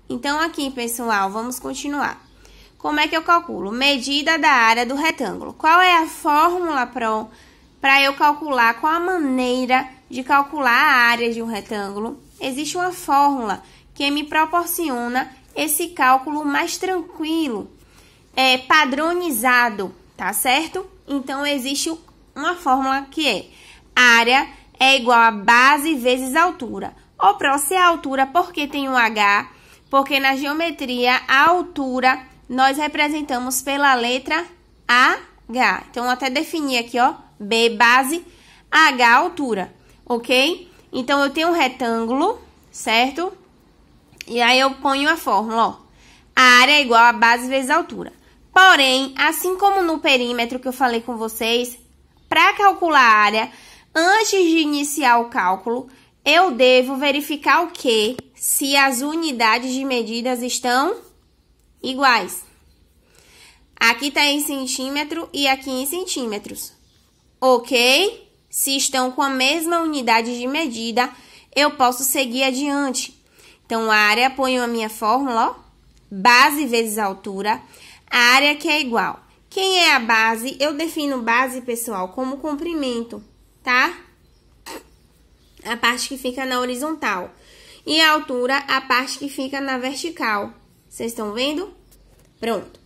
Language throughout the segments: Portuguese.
Então, aqui, pessoal, vamos continuar. Como é que eu calculo? Medida da área do retângulo. Qual é a fórmula para eu calcular? Qual a maneira de calcular a área de um retângulo? Existe uma fórmula que me proporciona esse cálculo mais tranquilo, padronizado, tá certo? Então, existe uma fórmula que é área é igual a base vezes altura. Ou se é altura, porque tem um H? Porque na geometria, a altura, nós representamos pela letra H. Então, até definir aqui, ó, B, base, H, altura, ok? Então, eu tenho um retângulo, certo? E aí, eu ponho a fórmula, ó. A área é igual a base vezes altura. Porém, assim como no perímetro que eu falei com vocês, para calcular a área, antes de iniciar o cálculo, eu devo verificar o quê? Se as unidades de medidas estão iguais. Aqui está em centímetro e aqui em centímetros. Ok? Se estão com a mesma unidade de medida, eu posso seguir adiante. Então, a área, ponho a minha fórmula, ó, base vezes altura, a área que é igual. Quem é a base? Eu defino base, pessoal, como comprimento, tá? A parte que fica na horizontal. E a altura, a parte que fica na vertical. Vocês estão vendo? Pronto.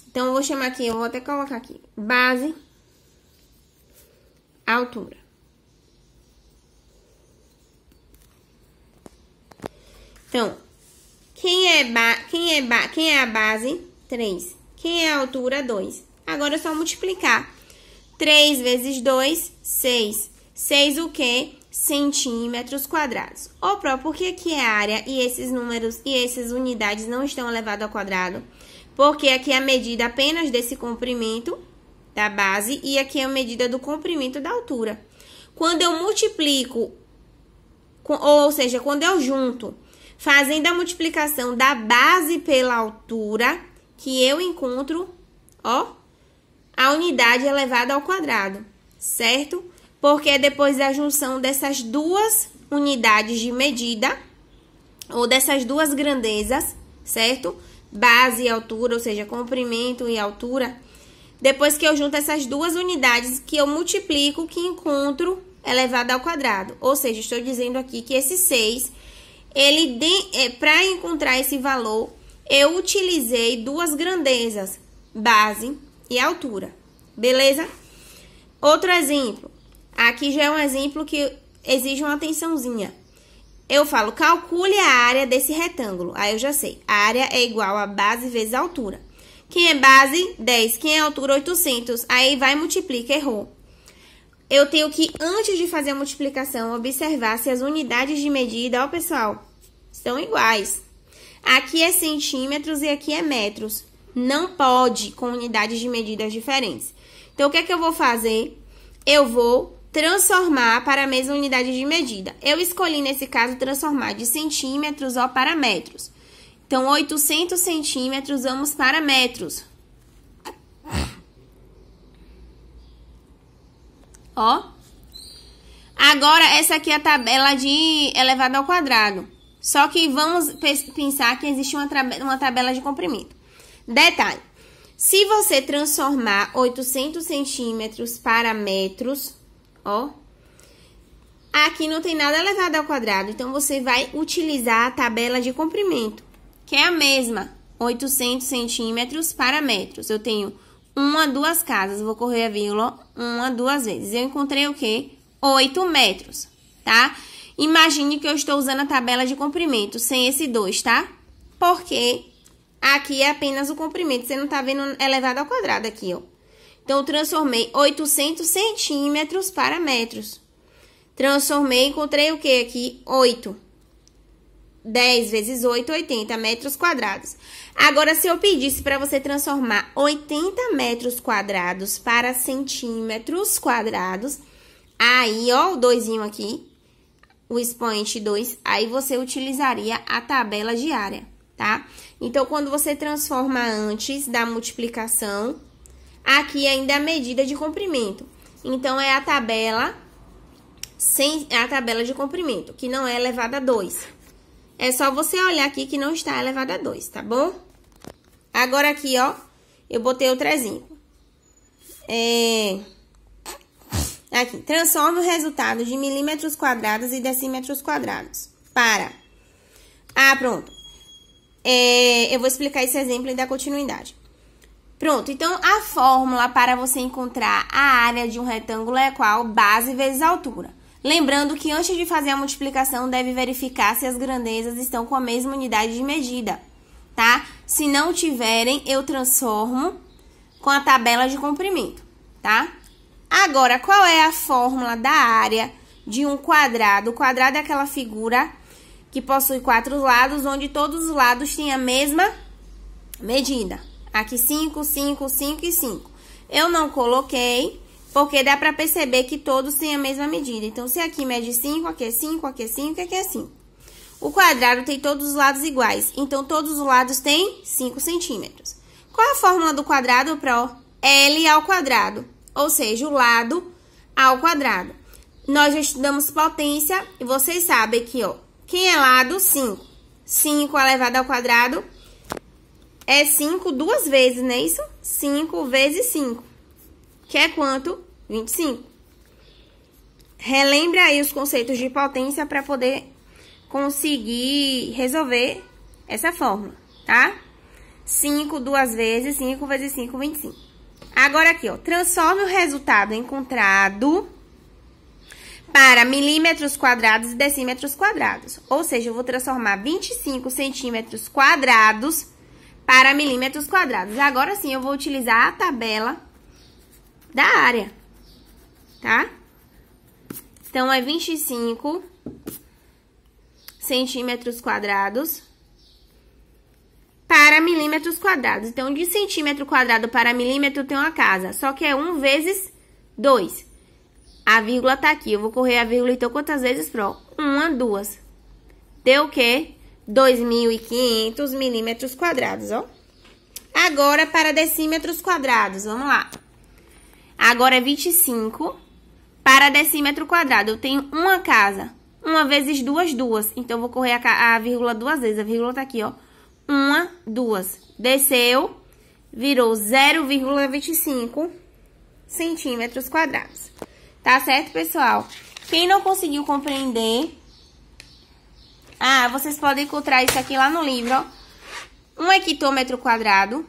Então, eu vou chamar aqui, eu vou até colocar aqui. Base, altura. Então, quem é a base? 3. Quem é a altura? 2. Agora é só multiplicar. 3 vezes 2, 6. 6 o quê? Centímetros quadrados. Ou porque aqui é área e esses números e essas unidades não estão elevadas ao quadrado. Porque aqui é a medida apenas desse comprimento da base e aqui é a medida do comprimento da altura. Quando eu multiplico, ou seja, quando eu junto, fazendo a multiplicação da base pela altura, que eu encontro, ó, a unidade elevada ao quadrado, certo? Porque é depois da junção dessas duas unidades de medida, ou dessas duas grandezas, certo? Base e altura, ou seja, comprimento e altura. Depois que eu junto essas duas unidades, que eu multiplico, que encontro elevado ao quadrado. Ou seja, estou dizendo aqui que esse 6, para encontrar esse valor, eu utilizei duas grandezas, base e altura. Beleza? Outro exemplo. Aqui já é um exemplo que exige uma atençãozinha. Eu falo, calcule a área desse retângulo. Aí eu já sei. A área é igual a base vezes a altura. Quem é base? 10. Quem é altura? 800. Aí vai e multiplica, errou. Eu tenho que, antes de fazer a multiplicação, observar se as unidades de medida, ó, pessoal, estão iguais. Aqui é centímetros e aqui é metros. Não pode com unidades de medidas diferentes. Então, o que é que eu vou fazer? Eu vou transformar para a mesma unidade de medida. Eu escolhi, nesse caso, transformar de centímetros, ó, para metros. Então, 800 centímetros, vamos para metros. Ó. Agora, essa aqui é a tabela de elevado ao quadrado. Só que vamos pensar que existe uma tabela de comprimento. Detalhe. Se você transformar 800 centímetros para metros, ó, aqui não tem nada elevado ao quadrado. Então, você vai utilizar a tabela de comprimento, que é a mesma. 800 centímetros para metros. Eu tenho uma, duas casas. Vou correr a vírgula uma, duas vezes. Eu encontrei o quê? 8 metros, tá? Imagine que eu estou usando a tabela de comprimento sem esse 2, tá? Porque aqui é apenas o comprimento. Você não tá vendo elevado ao quadrado aqui, ó. Então, eu transformei 800 centímetros para metros. Transformei, encontrei o quê aqui? 8. 10 vezes 8, 80 metros quadrados. Agora, se eu pedisse para você transformar 80 metros quadrados para centímetros quadrados, aí, ó, o 2zinho aqui, o expoente 2, aí você utilizaria a tabela de área, tá? Então, quando você transforma antes da multiplicação, aqui ainda é a medida de comprimento. Então, é a tabela de comprimento, que não é elevada a 2. É só você olhar aqui que não está elevado a 2, tá bom? Agora aqui, ó, eu botei outro exemplo. Aqui, transforme o resultado de milímetros quadrados e decímetros quadrados para... pronto. Eu vou explicar esse exemplo e dar continuidade. Pronto, então a fórmula para você encontrar a área de um retângulo é qual? Base vezes altura. Lembrando que antes de fazer a multiplicação, deve verificar se as grandezas estão com a mesma unidade de medida, tá? Se não tiverem, eu transformo com a tabela de comprimento, tá? Agora, qual é a fórmula da área de um quadrado? O quadrado é aquela figura que possui 4 lados, onde todos os lados têm a mesma medida. Aqui 5, 5, 5 e 5. Eu não coloquei, porque dá para perceber que todos têm a mesma medida. Então, se aqui mede 5, aqui é 5, aqui é 5 e aqui é 5. O quadrado tem todos os lados iguais, então todos os lados têm 5 centímetros. Qual é a fórmula do quadrado, Pro? L ao quadrado, ou seja, o lado ao quadrado. Nós já estudamos potência e vocês sabem que, ó, quem é lado? 5. 5 elevado ao quadrado é 5 duas vezes, não é isso? 5 vezes 5, que é quanto? 25. Relembra aí os conceitos de potência para poder conseguir resolver essa fórmula, tá? 5 duas vezes, 5 vezes 5, 25. Agora aqui, ó, transforme o resultado encontrado para milímetros quadrados e decímetros quadrados. Ou seja, eu vou transformar 25 centímetros quadrados para milímetros quadrados. Agora sim, eu vou utilizar a tabela da área, tá? Então, é 25 centímetros quadrados para milímetros quadrados. Então, de centímetro quadrado para milímetro tem uma casa, só que é 1 vezes 2. A vírgula tá aqui, eu vou correr a vírgula, então, quantas vezes, Pro? 1, 2. Deu o quê? 2.500 milímetros quadrados, ó. Agora, para decímetros quadrados, vamos lá. Agora é 25 para decímetro quadrado. Eu tenho uma casa. 1 vezes 2, 2. Então, eu vou correr a vírgula 2 vezes. A vírgula tá aqui, ó. 1, 2. Desceu, virou 0,25 centímetros quadrados. Tá certo, pessoal? Quem não conseguiu compreender... vocês podem encontrar isso aqui lá no livro, ó. 1 hectômetro quadrado,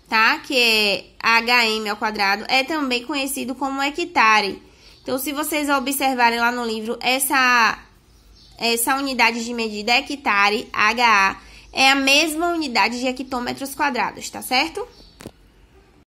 tá? Que é HM ao quadrado, é também conhecido como hectare. Então, se vocês observarem lá no livro, essa unidade de medida, hectare, HA, é a mesma unidade de hectômetros quadrados, tá certo?